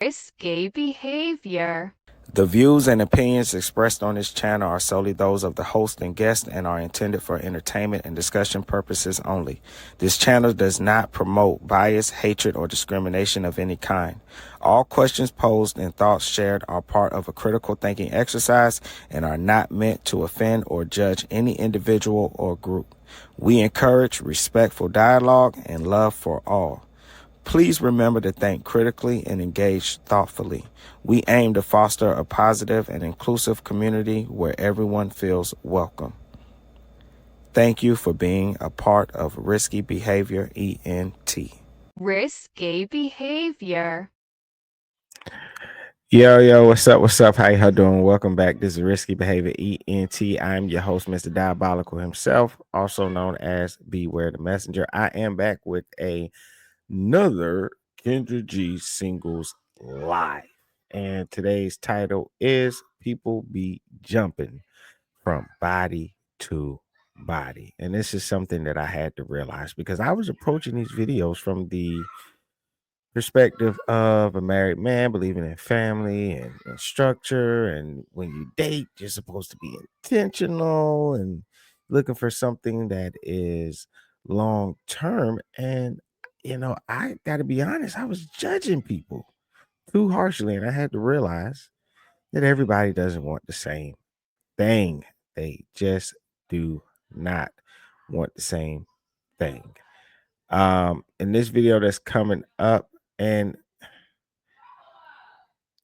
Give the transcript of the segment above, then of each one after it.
risky behavior. The views and opinions expressed on this channel are solely those of the host and guest and are intended for entertainment and discussion purposes only. This channel does not promote bias, hatred, or discrimination of any kind. All questions posed and thoughts shared are part of a critical thinking exercise and are not meant to offend or judge any individual or group. We encourage respectful dialogue and love for all. Please remember to think critically and engage thoughtfully. We aim to foster a positive and inclusive community where everyone feels welcome. Thank you for being a part of Risky Behavior ENT. Risky behavior. Yo, what's up? How y'all doing? Welcome back. This is Risky Behavior ENT. I'm your host, Mr. Diabolical himself, also known as Beware the Messenger. I am back with another Kendra G Singles Live. And today's title is People Be Jumping from Body to Body. And this is something that I had to realize because I was approaching these videos from the perspective of a married man believing in family and structure. And when you date, you're supposed to be intentional and looking for something that is long term. And, I got to be honest, I was judging people too harshly. And I had to realize that everybody doesn't want the same thing. They just do not want the same thing. In this video that's coming up, and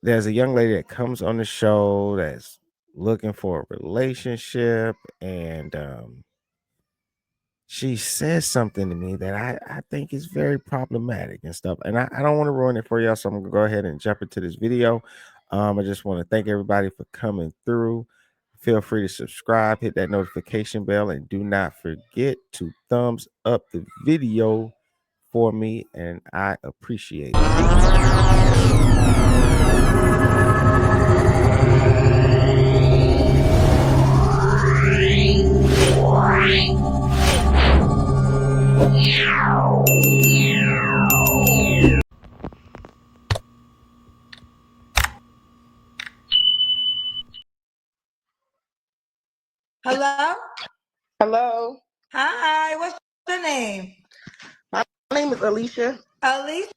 there's a young lady that comes on the show that's looking for a relationship, and she says something to me that I think is very problematic and stuff. And I don't want to ruin it for y'all, so I'm gonna go ahead and jump into this video. I just want to thank everybody for coming through. Feel free to subscribe, hit that notification bell, and do not forget to thumbs up the video for me, and I appreciate it. Hello? Hello. Hi, what's your name? My name is Alicia. Alicia,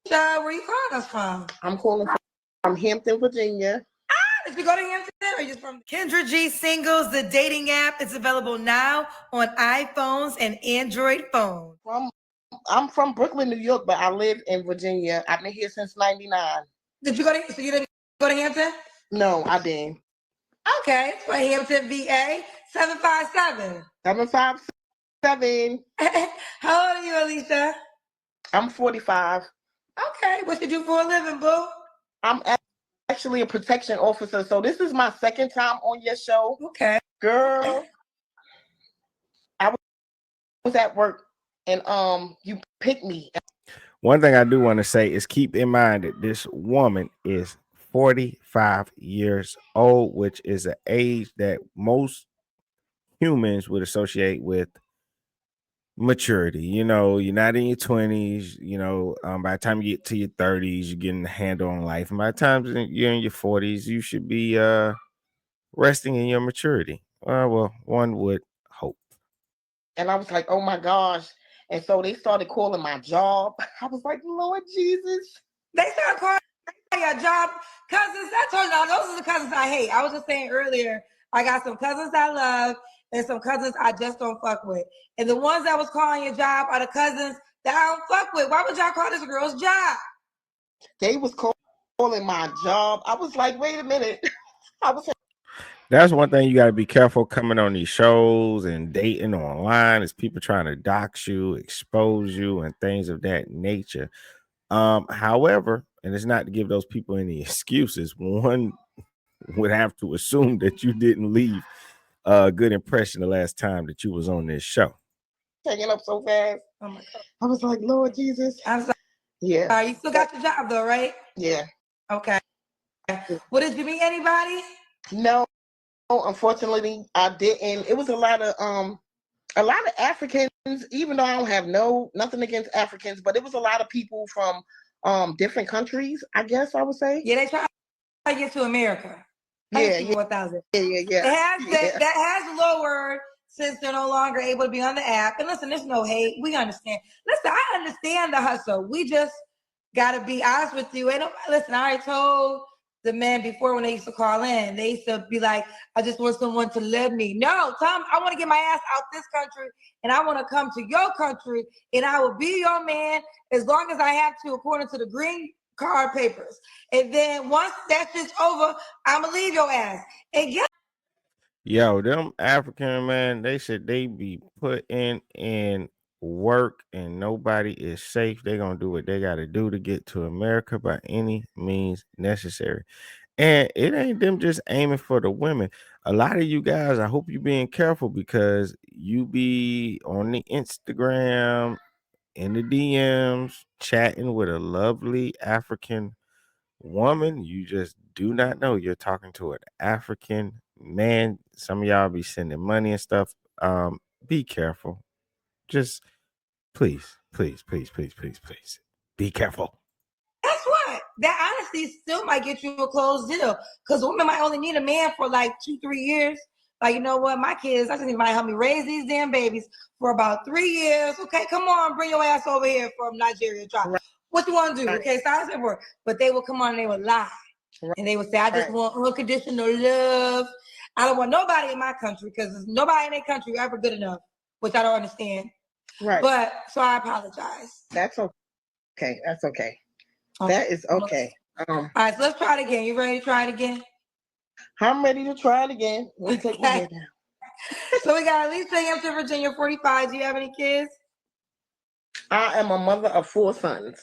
where you calling us from? I'm calling from Hampton, Virginia. Did you go to Hampton or you from Kendra G Singles, the dating app? It's available now on iPhones and Android phones. I'm from Brooklyn, New York, but I live in Virginia. I've been here since '99. Did you go to, so you didn't go to Hampton? No, I didn't. Okay, it's for Hampton, VA, 757. 757. How old are you, Alicia? I'm 45. Okay, what you do for a living, boo? I'm actually a protection officer, so this is my second time on your show. Okay. Girl, I was at work and you picked me. One thing I do want to say is keep in mind that this woman is 45 years old, which is an age that most humans would associate with maturity. You're not in your 20s. By the time you get to your 30s, you're getting a handle on life. And by the time you're in your 40s, you should be resting in your maturity. Well, one would hope. And I was like, oh my gosh. And so they started calling my job. I was like, Lord Jesus. They started calling your job cousins. I told y'all, those are the cousins I hate. I was just saying earlier, I got some cousins I love and some cousins I just don't fuck with. And the ones that was calling your job are the cousins that I don't fuck with. Why would y'all call this girl's job? They was calling my job. I was like, wait a minute. That's one thing you got to be careful coming on these shows and dating online is people trying to dox you, expose you, and things of that nature. However, and it's not to give those people any excuses, one would have to assume that you didn't leave a good impression the last time that you was on this show. Taking up so fast. Oh my God. I was like, Lord Jesus. I'm sorry. Yeah. You still got your job though, right? Yeah. Okay. Well, did you meet anybody? No, unfortunately, I didn't. It was a lot of Africans, even though I don't have nothing against Africans, but it was a lot of people from different countries, I guess I would say. Yeah, they try to get to America. Yeah. 1,000. Yeah. That has lowered since they're no longer able to be on the app. And listen, there's no hate. We understand. Listen, I understand the hustle. We just got to be honest with you. And listen, I already told the men before when they used to call in, they used to be like, I just want someone to love me. No, Tom, I want to get my ass out this country and I want to come to your country and I will be your man as long as I have to, according to the green card papers. And then once that shit's over, I'm going to leave your ass. And get Yo, them African man, they be put in work and nobody is safe. They gonna do what they gotta do to get to America by any means necessary. And it ain't them just aiming for the women. A lot of you guys, I hope you being careful because you be on the Instagram, in the DMs, chatting with a lovely African woman. You just do not know you're talking to an African man. Some of y'all be sending money and stuff. Be careful. Just please, please, please, please, please, please be careful. guess what? That honesty still might get you a closed deal because women might only need a man for like 2-3 years. Like, you know what? My kids, I just need somebody to help me raise these damn babies for about 3 years. Okay, come on, bring your ass over here from Nigeria. Try. Right. What you want to do? Okay, stop it. But they will come on and they would lie. Right. And they would say, I just want unconditional love. I don't want nobody in my country because nobody in their country ever good enough, which I don't understand. Right. But so I apologize. That's okay. That's okay. That is okay. All right, so let's try it again. You ready to try it again? I'm ready to try it again. Let me take my head down. So we got Lisa Hampton, Virginia, 45. Do you have any kids? I am a mother of 4 sons.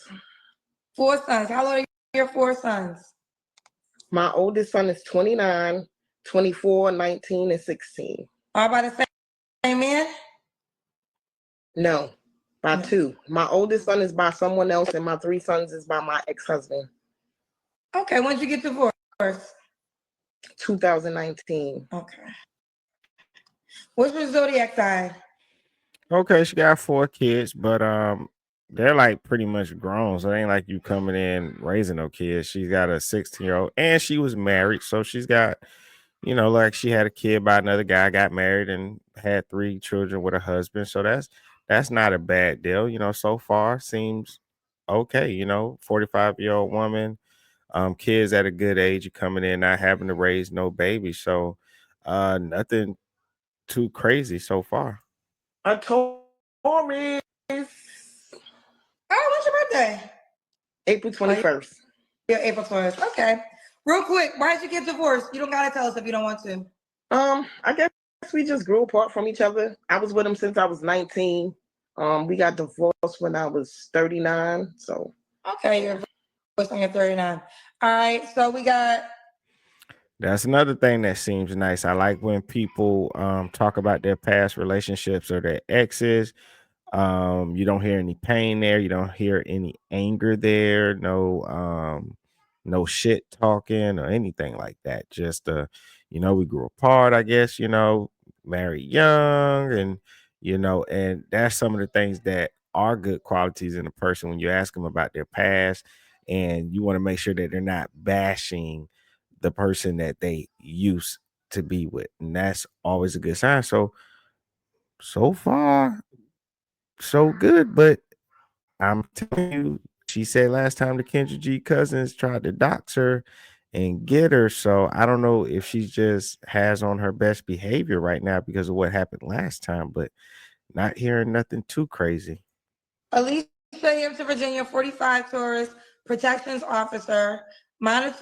4 sons. How old are your 4 sons? My oldest son is 29, 24, 19, and 16. All by the same man? No, by 2. My oldest son is by someone else, and my 3 sons is by my ex-husband. Okay, when did you get divorced? 2019. Okay. What's your zodiac sign? Okay, she got 4 kids, but they're like pretty much grown. So it ain't like you coming in raising no kids. She's got a 16-year-old and she was married. So she's got, like she had a kid by another guy, got married and had 3 children with a husband. So that's not a bad deal. So far seems okay. 45-year-old woman, kids at a good age, coming in, not having to raise no baby. So nothing too crazy so far. A Taurus. Oh, when's your birthday? April 21st. Yeah, April 1st. Okay. Real quick, why did you get divorced? You don't gotta tell us if you don't want to. I guess we just grew apart from each other. I was with him since I was 19. We got divorced when I was 39. So okay, you're divorced when you're 39. All right, so we got. That's another thing that seems nice. I like when people talk about their past relationships or their exes. You don't hear any pain there. You don't hear any anger there. No shit talking or anything like that. Just we grew apart, I guess, married young and that's some of the things that are good qualities in a person when you ask them about their past and you want to make sure that they're not bashing the person that they used to be with. And that's always a good sign. So far, so good, but I'm telling you, she said last time the Kendra G cousins tried to dox her and get her. So I don't know if she just has on her best behavior right now because of what happened last time, but not hearing nothing too crazy. Alicia Hampton, Virginia, 45, Taurus, protections officer, mine of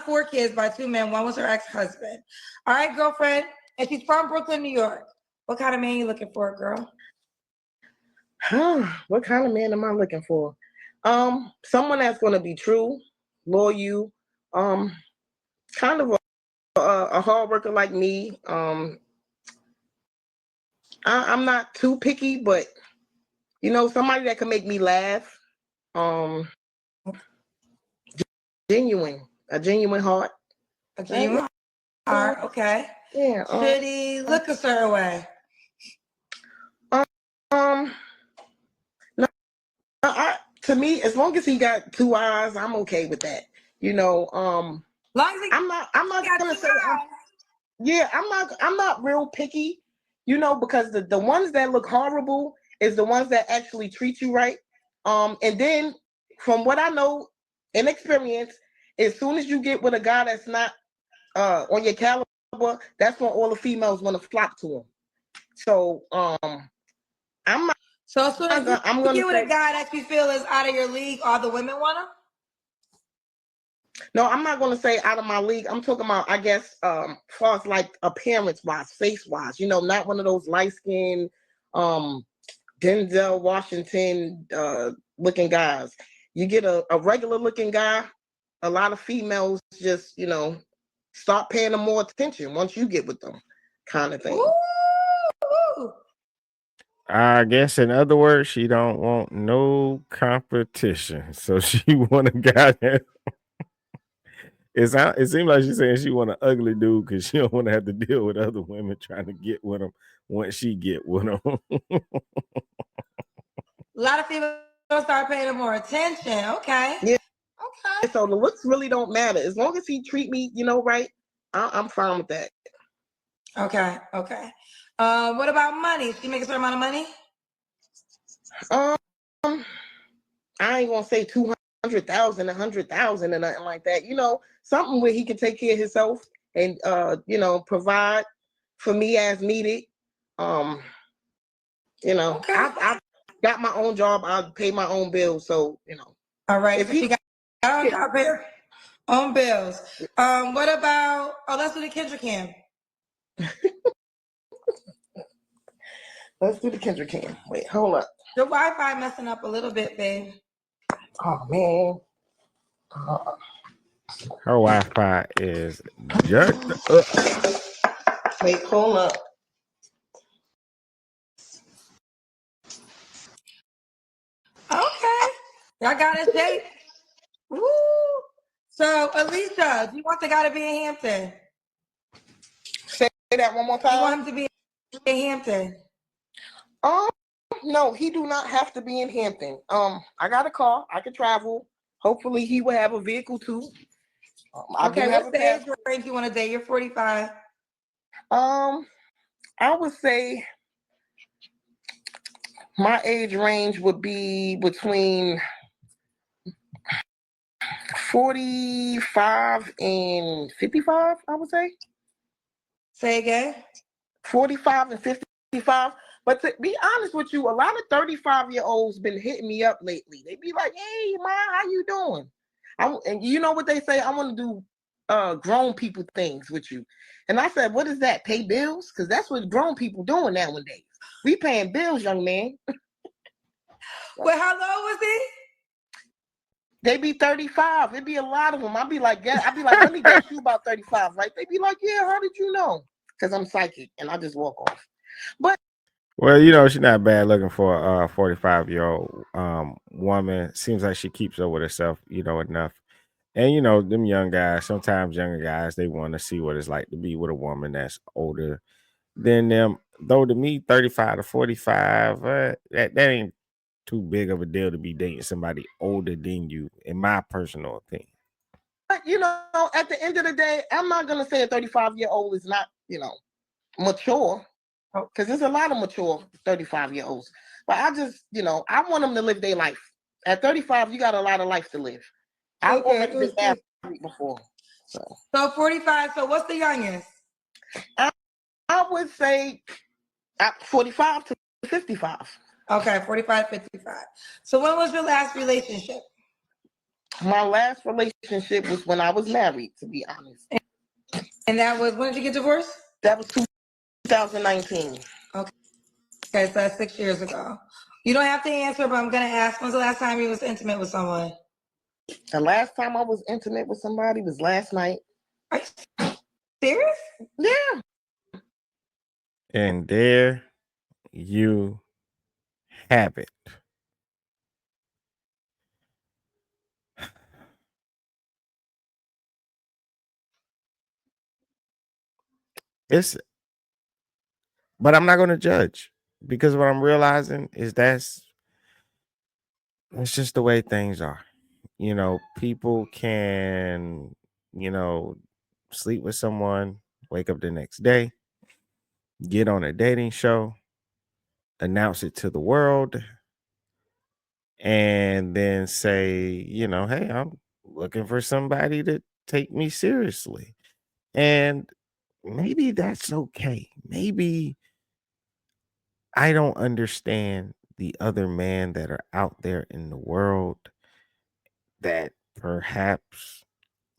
4 kids by 2 men. One was her ex-husband. All right, girlfriend, and she's from Brooklyn, New York. What kind of man you looking for, girl? What kind of man am I looking for? Someone that's going to be true, loyal, kind of a hard worker like me. I'm not too picky, but somebody that can make me laugh. A genuine heart. A genuine heart, okay. Yeah. Should he look a certain way? No, to me, as long as he got two eyes, I'm okay with that. You know, Long as he I'm not got gonna two say eyes. yeah, I'm not real picky, because the ones that look horrible is the ones that actually treat you right. And then from what I know and experience, as soon as you get with a guy that's not on your caliber, that's when all the females want to flock to him. So I'm not So as soon as gonna, I'm you gonna get with a say guy that you feel is out of your league, all the women want him? no, I'm not gonna say out of my league. I'm talking about, I guess, far as like appearance wise, face wise, not one of those light skinned Denzel Washington looking guys. You get a regular looking guy, a lot of females just, start paying them more attention once you get with them, kind of thing. Ooh. I guess in other words, she don't want no competition. So she want a guy that it seems like she's saying she want an ugly dude because she don't want to have to deal with other women trying to get with him once she get with him. A lot of females start paying him more attention. Okay. Yeah. Okay. So the looks really don't matter as long as he treat me, right. I'm fine with that. Okay. Okay. What about money? She make a certain amount of money? Um, I ain't gonna say 200,000, 100,000, and nothing like that. Something where he can take care of himself and provide for me as needed. Um, Okay. I got my own job. I pay my own bills. So All right. if So he she got on job here, on bills. What about? Oh, let's do the Kendrick Cam. let's do the Kendrick Cam. Wait, hold up. Your Wi-Fi messing up a little bit, babe. Oh man. Her Wi-Fi is jacked up. Wait, hold up. Okay. Y'all got a date. Woo. So, Alicia, do you want the guy to be in Hampton? Say that one more You want time. him to be in Hampton? Um, no, he do not have to be in Hampton. I got a car. I can travel. Hopefully, he will have a vehicle too. I do Okay, have what's a the age passport. range you want to date? You're 45. I would say my age range would be between 45 and 55, I would say. Say again. 45 and 55. But to be honest with you, a lot of 35-year-olds been hitting me up lately. They be like, hey, ma, how you doing? And you know what they say? I want to do grown people things with you. And I said, what is that? Pay bills? Because that's what grown people doing nowadays. We paying bills, young man. Well, how low was he? They be 35. It'd be a lot of them. I'd be like, let me guess, you about 35, right? They be like, yeah, how did you know? Because I'm psychic and I just walk off. But Well, she's not bad looking for a 45-year-old woman. Seems like she keeps up with herself, enough. And them young guys, sometimes younger guys, they want to see what it's like to be with a woman that's older than them. Though to me, 35 to 45, that ain't too big of a deal to be dating somebody older than you, in my personal opinion. at the end of the day, I'm not gonna say a 35-year-old is not, mature. Because there's a lot of mature 35-year-olds. But I just, I want them to live their life. At 35, you got a lot of life to live. I've Okay, already been married before. so 45. So what's the youngest? I would say at 45 to 55. Okay, 45, 55. So when was your last relationship? My last relationship was when I was married, to be honest. And that was, when did you get divorced? That was 2019. Okay, so that's 6 years ago. You don't have to answer, but I'm going to ask, when's the last time you was intimate with someone? The last time I was intimate with somebody was last night. Are you serious? Yeah. And there you have it. It's But I'm not going to judge because what I'm realizing is it's just the way things are. People can, you know, sleep with someone, wake up the next day, get on a dating show, announce it to the world, and then say, hey, I'm looking for somebody to take me seriously. And maybe that's okay. Maybe I don't understand the other men that are out there in the world that perhaps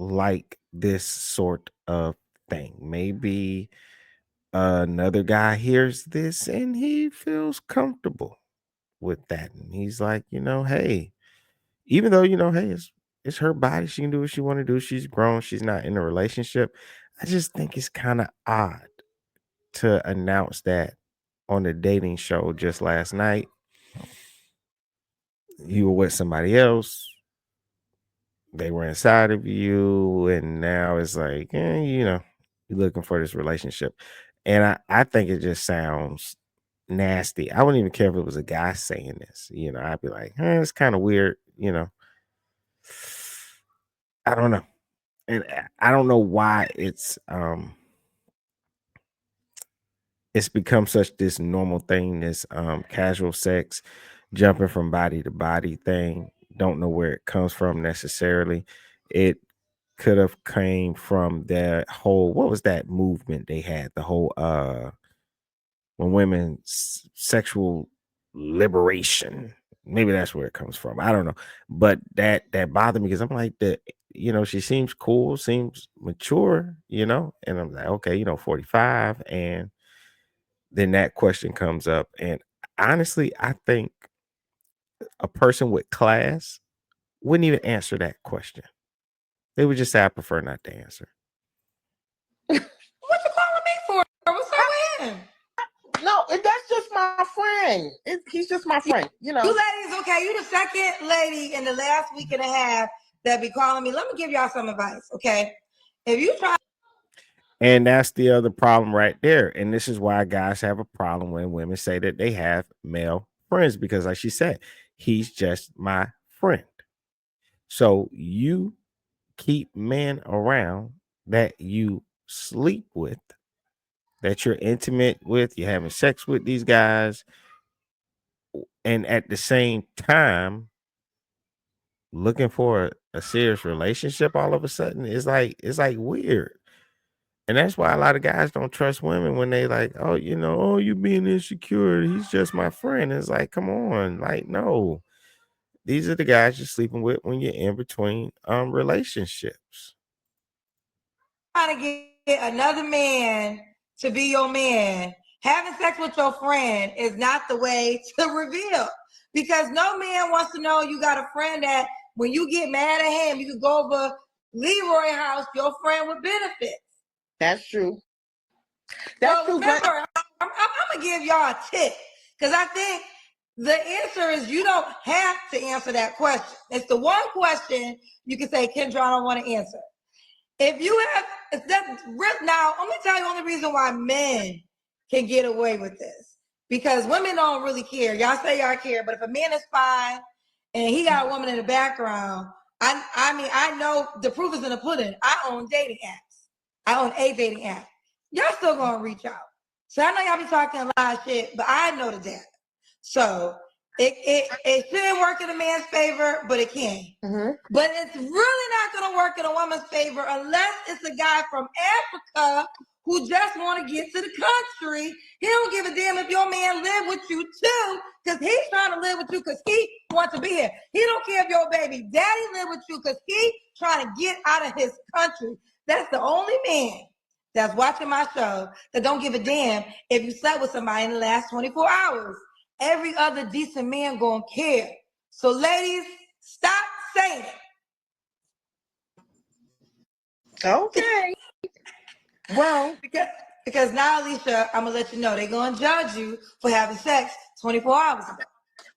like this sort of thing. Maybe another guy hears this and he feels comfortable with that. And he's like, hey, even though, hey, it's her body. She can do what she want to do. She's grown. She's not in a relationship. I just think it's kind of odd to announce that on the dating show just last night. You were with somebody else. They were inside of you, and now it's like, you're looking for this relationship. And I think it just sounds nasty. I wouldn't even care if it was a guy saying this. I'd be like, it's kind of weird. I don't know. And I don't know why it's become such this normal thing, this casual sex, jumping from body to body thing. Don't know where it comes from necessarily. It could have came from that whole, what was that movement they had, the whole when women sexual liberation. Maybe that's where it comes from. I don't know. But that bothered me because I'm like, she seems cool, seems mature, and I'm like, okay, 45. And then that question comes up. And honestly, I think a person with class wouldn't even answer that question. They would just say, I prefer not to answer. What you calling me for? What's up with him? No, that's just my friend. He's just my friend. You ladies, okay, you the second lady in the last week and a half that be calling me. Let me give y'all some advice, okay? If you try. And that's the other problem right there. And this is why guys have a problem when women say that they have male friends, because like she said, he's just my friend. So you keep men around that you sleep with, that you're intimate with, you're having sex with these guys, and at the same time looking for a serious relationship all of a sudden, it's like weird. And that's why a lot of guys don't trust women when they like, oh, you being insecure. He's just my friend. It's like, come on, like, no. These are the guys you're sleeping with when you're in between relationships. Trying to get another man to be your man, having sex with your friend is not the way to reveal. Because no man wants to know you got a friend that when you get mad at him, you can go over Leroy house, your friend with benefits. That's true. That's so true. Remember, I'm gonna give y'all a tip because I think the answer is you don't have to answer that question. It's the one question you can say, Kendra, I don't want to answer. If you have now, let me tell you the only reason why men can get away with this. Because women don't really care. Y'all say y'all care, but if a man is fine and he got a woman in the background, I know the proof is in the pudding. I own dating apps. I own a dating app. Y'all still gonna reach out. So I know y'all be talking a lot of shit, but I know the data. So it shouldn't work in a man's favor, but it can. Mm-hmm. But it's really not going to work in a woman's favor unless it's a guy from Africa who just want to get to the country. He don't give a damn if your man live with you too, because he's trying to live with you because he wants to be here. He don't care if your baby daddy live with you because he trying to get out of his country. That's the only man that's watching my show that don't give a damn if you slept with somebody in the last 24 hours. Every other decent man gonna care. So ladies, stop saying it. Okay. Well, because now, Alicia, I'm gonna let you know they're gonna judge you for having sex 24 hours ago.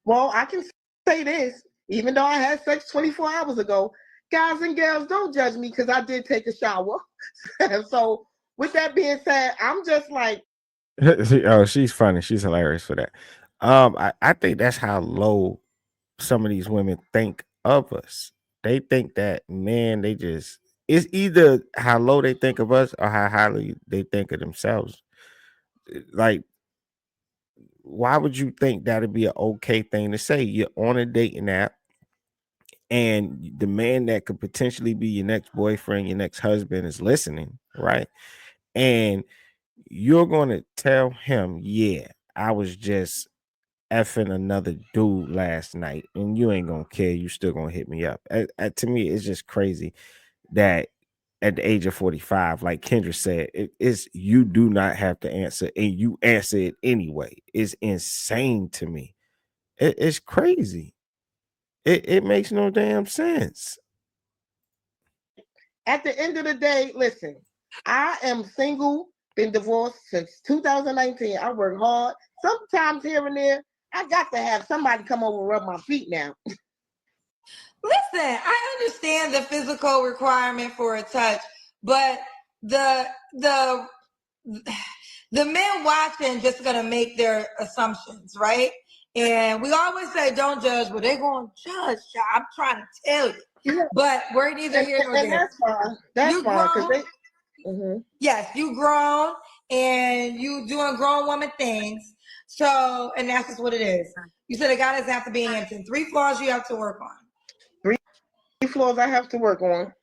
Well, I can say this, even though I had sex 24 hours ago, guys and girls, don't judge me because I did take a shower. So with that being said, I'm just like, Oh, she's funny. She's hilarious for that. I think that's how low some of these women think of us. They think that, man, it's either how low they think of us or how highly they think of themselves. Like, why would you think that'd be an okay thing to say? You're on a dating app, and the man that could potentially be your next boyfriend, your next husband is listening, right? And you're going to tell him, yeah, I was just effing another dude last night, and you ain't gonna care. You still gonna hit me up. To me, it's just crazy that at the age of 45, like Kendra said, you do not have to answer, and you answer it anyway. It's insane to me. It's crazy. It makes no damn sense. At the end of the day, listen, I am single, been divorced since 2019. I work hard. Sometimes here and there, I got to have somebody come over and rub my feet now. Listen, I understand the physical requirement for a touch, but the men watching just gonna make their assumptions, right? And we always say, "Don't judge," but they're gonna judge. I'm trying to tell you, Yeah. but we're neither here nor And there. that's fine. That's You fine because grown, they. yes, you grown, and you doing grown woman things. So, and that's just what it is. You said a guy doesn't have to be handsome. 3 flaws you have to work on. Three floors I have to work on.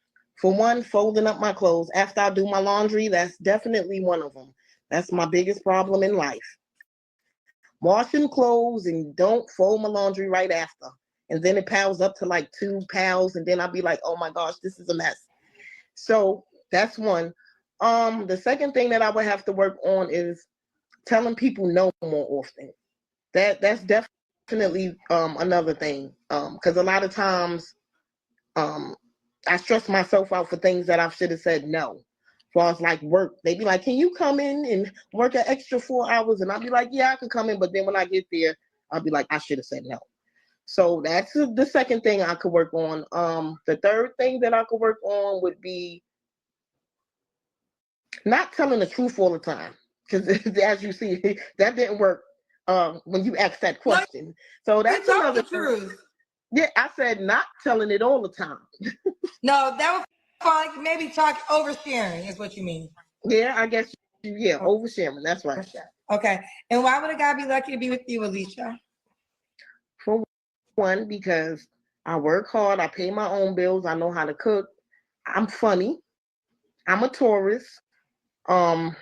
For one, folding up my clothes after I do my laundry. That's definitely one of them. That's my biggest problem in life. Washing clothes and don't fold my laundry right after. And then it piles up to like 2 pounds. And then I'll be like, oh my gosh, this is a mess. So that's one. The second thing that I would have to work on is telling people no more often. That's definitely another thing. Because a lot of times I stress myself out for things that I should have said no. As far as like work, they'd be like, "Can you come in and work an extra 4 hours?" And I'd be like, "Yeah, I could come in," but then when I get there, I'll be like, "I should have said no." So that's the second thing I could work on. The third thing that I could work on would be not telling the truth all the time, because as you see, that didn't work when you asked that No, question. So you that's told another the thing. truth. Yeah, I said not telling it all the time. No, that was fine. Maybe talk oversharing is what you mean. Yeah, I guess yeah, oversharing. That's right. Okay. And why would a guy be lucky to be with you, Alicia? For one, because I work hard, I pay my own bills, I know how to cook, I'm funny, I'm a tourist. Um,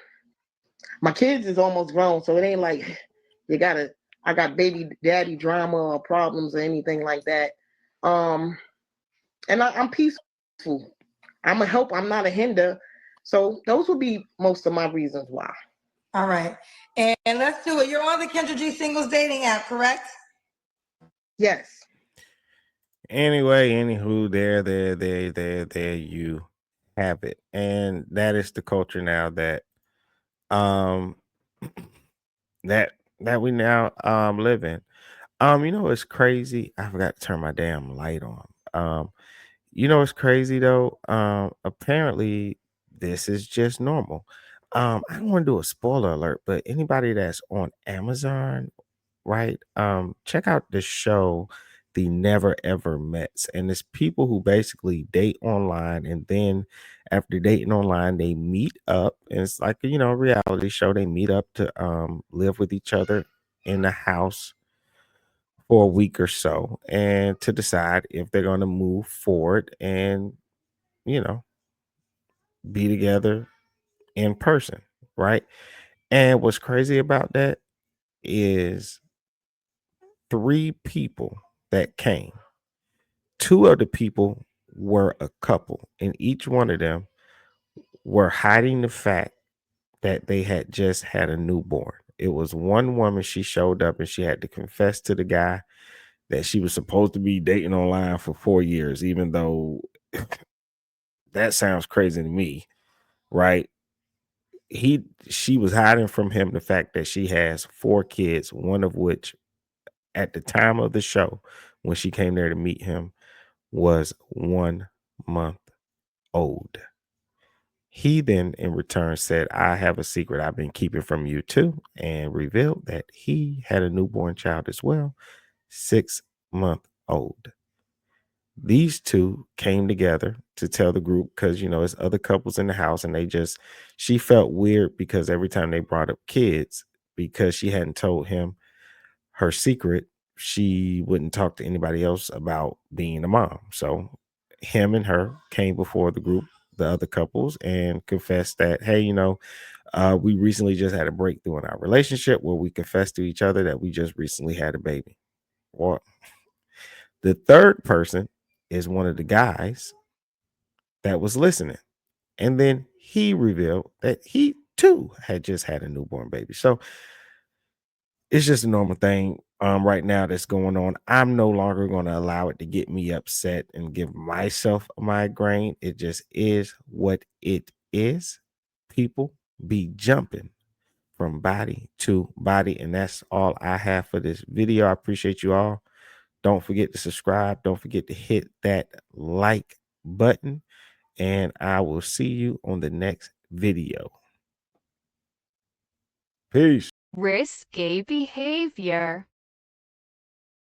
my kids is almost grown, so it ain't like you gotta I got baby daddy drama or problems or anything like that. Um, and I'm peaceful. I'm a help, I'm not a hinder. So those would be most of my reasons why. All right. And let's do it. You're on the Kendra G singles dating app, correct? Yes. Anyway, anywho, there you have it. And that is the culture now um that we now live in. It's crazy. I forgot to turn my damn light on. It's crazy though. Apparently this is just normal. I don't want to do a spoiler alert, but anybody that's on Amazon, right? Check out the show The Never Ever Mets. And it's people who basically date online, and then after dating online, they meet up. And it's like a reality show. They meet up to live with each other in the house for a week or so, and to decide if they're going to move forward and you know be together in person, right? And what's crazy about that is 3 people that came. 2 of the people were a couple, and each one of them were hiding the fact that they had just had a newborn. It was one woman. She showed up and she had to confess to the guy that she was supposed to be dating online for 4 years, even though that sounds crazy to me, right? She was hiding from him the fact that she has 4 kids, one of which at the time of the show, when she came there to meet him, was 1 month old. He then in return said, I have a secret I've been keeping from you too, and revealed that he had a newborn child as well, 6 month old. These two came together to tell the group because, there's other couples in the house, and she felt weird because every time they brought up kids, because she hadn't told him her secret, she wouldn't talk to anybody else about being a mom. So him and her came before the group, the other couples, and confessed that, hey, we recently just had a breakthrough in our relationship where we confessed to each other that we just recently had a baby. Well, the third person is one of the guys that was listening. And then he revealed that he too had just had a newborn baby. So it's just a normal thing right now that's going on. I'm no longer going to allow it to get me upset and give myself a migraine. It just is what it is. People be jumping from body to body. And that's all I have for this video. I appreciate you all. Don't forget to subscribe. Don't forget to hit that like button. And I will see you on the next video. Peace. Risky behavior.